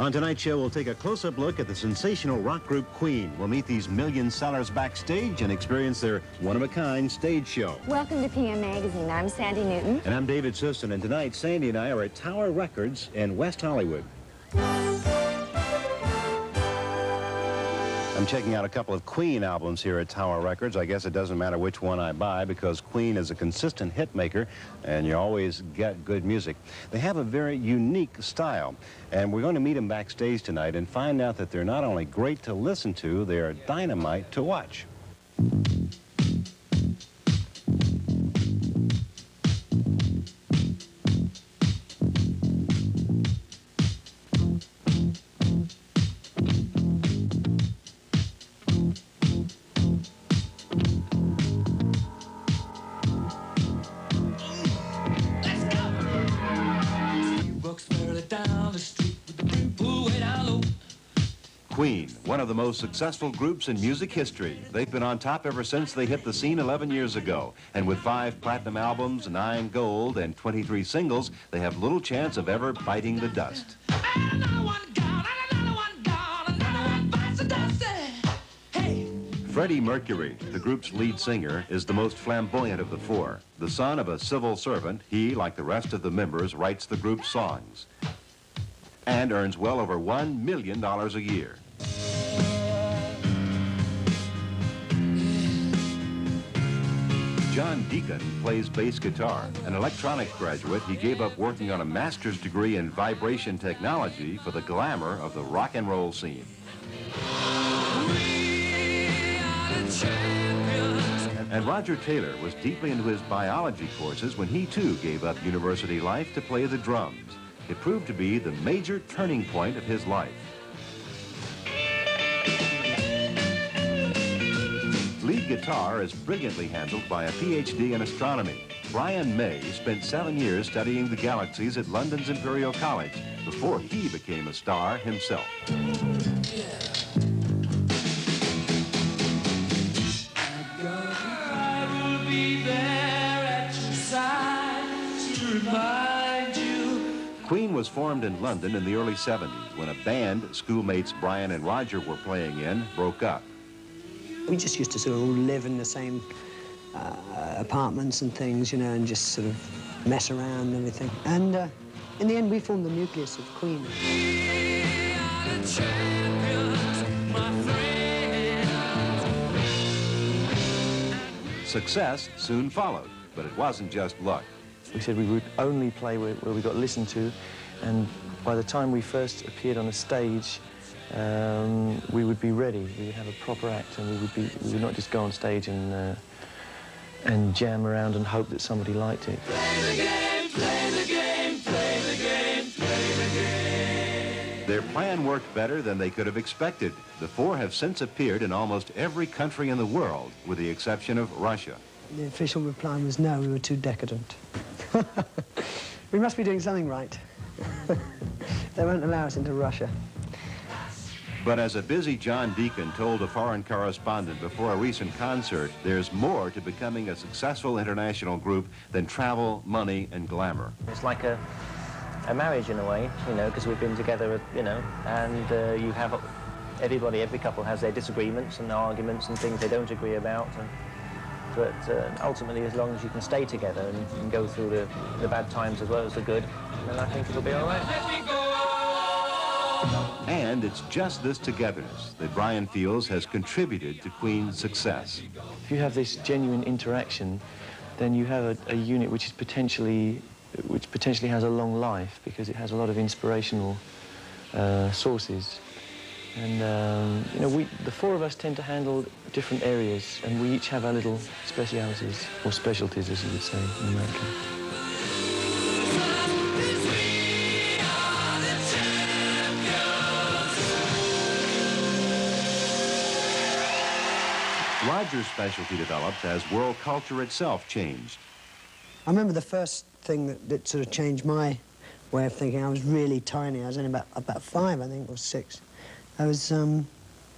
On tonight's show, we'll take a close-up look at the sensational rock group Queen. We'll meet these million sellers backstage and experience their one-of-a-kind stage show. Welcome to PM Magazine. I'm Sandy Newton. And I'm David Sustin, and tonight Sandy and I are at Tower Records in West Hollywood. I'm checking out a couple of Queen albums here at Tower Records. I guess it doesn't matter which one I buy because Queen is a consistent hit maker and you always get good music. They have a very unique style, and we're going to meet them backstage tonight and find out that they're not only great to listen to, they are dynamite to watch. Queen, one of the most successful groups in music history. They've been on top ever since they hit the scene 11 years ago. And with 5 platinum albums, 9 gold, and 23 singles, they have little chance of ever biting the dust. Freddie Mercury, the group's lead singer, is the most flamboyant of the 4. The son of a civil servant, he, like the rest of the members, writes the group's songs and earns well over $1 million a year. John Deacon plays bass guitar. An electronics graduate, he gave up working on a master's degree in vibration technology for the glamour of the rock and roll scene. And Roger Taylor was deeply into his biology courses when he too gave up university life to play the drums. It proved to be the major turning point of his life. Lead guitar is brilliantly handled by a PhD in astronomy. Brian May spent 7 years studying the galaxies at London's Imperial College before he became a star himself. I will be there at your side to remind you. Queen was formed in London in the early 70s when a band schoolmates Brian and Roger were playing in broke up. We just used to sort of all live in the same apartments and things, you know, and just sort of mess around and everything. And in the end, we formed the nucleus of Queen. Success soon followed, but it wasn't just luck. We said we would only play where we got listened to, and by the time we first appeared on a stage, we would be ready. We would have a proper act, and we would not just go on stage and jam around and hope that somebody liked it. Play the game, play the game, play the game, play the game. Their plan worked better than they could have expected. The 4 have since appeared in almost every country in the world, with the exception of Russia. The official reply was no, we were too decadent. We must be doing something right. They won't allow us into Russia. But as a busy John Deacon told a foreign correspondent before a recent concert, there's more to becoming a successful international group than travel, money, and glamour. It's like a marriage in a way, you know, because we've been together, you know, and you have every couple has their disagreements and arguments and things they don't agree about. But ultimately, as long as you can stay together and go through the bad times as well as the good, then I think it'll be all right. And it's just this togetherness that Brian feels has contributed to Queen's success. If you have this genuine interaction, then you have a unit which potentially has a long life because it has a lot of inspirational sources. And, you know, the 4 of us tend to handle different areas, and we each have our little specialities, or specialties, as you would say in America. Roger's specialty developed as world culture itself changed. I remember the first thing that sort of changed my way of thinking. I was really tiny. I was only about 5, I think, or 6. I was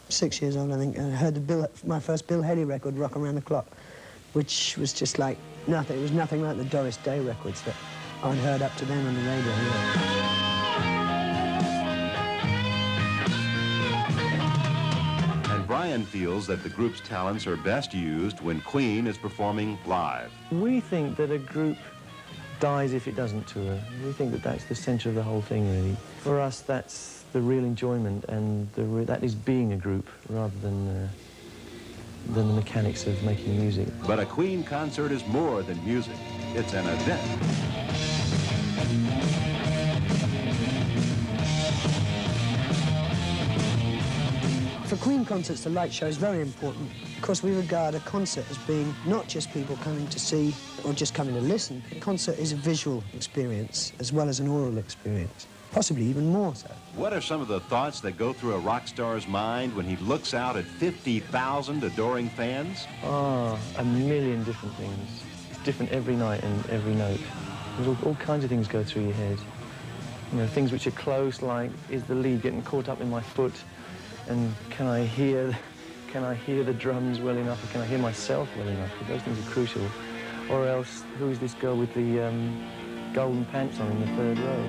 6 years old, I think, and I heard my first Bill Haley record, Rock Around the Clock, which was just like nothing. It was nothing like the Doris Day records that I'd heard up to then on the radio. Brian feels that the group's talents are best used when Queen is performing live. We think that a group dies if it doesn't tour. We think that that's the centre of the whole thing, really. For us, that's the real enjoyment, and that is being a group rather than the mechanics of making music. But a Queen concert is more than music. It's an event. For Queen concerts, the light show is very important because we regard a concert as being not just people coming to see or just coming to listen. A concert is a visual experience as well as an oral experience, possibly even more so. What are some of the thoughts that go through a rock star's mind when he looks out at 50,000 adoring fans? Ah, a million different things. It's different every night and every note. There's all kinds of things go through your head. You know, things which are close, like, is the lead getting caught up in my foot? And can I hear the drums well enough, or can I hear myself well enough? Because those things are crucial. Or else, who is this girl with the golden pants on in the third row?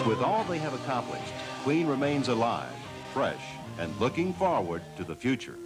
With all they have accomplished, Queen remains alive, fresh, and looking forward to the future.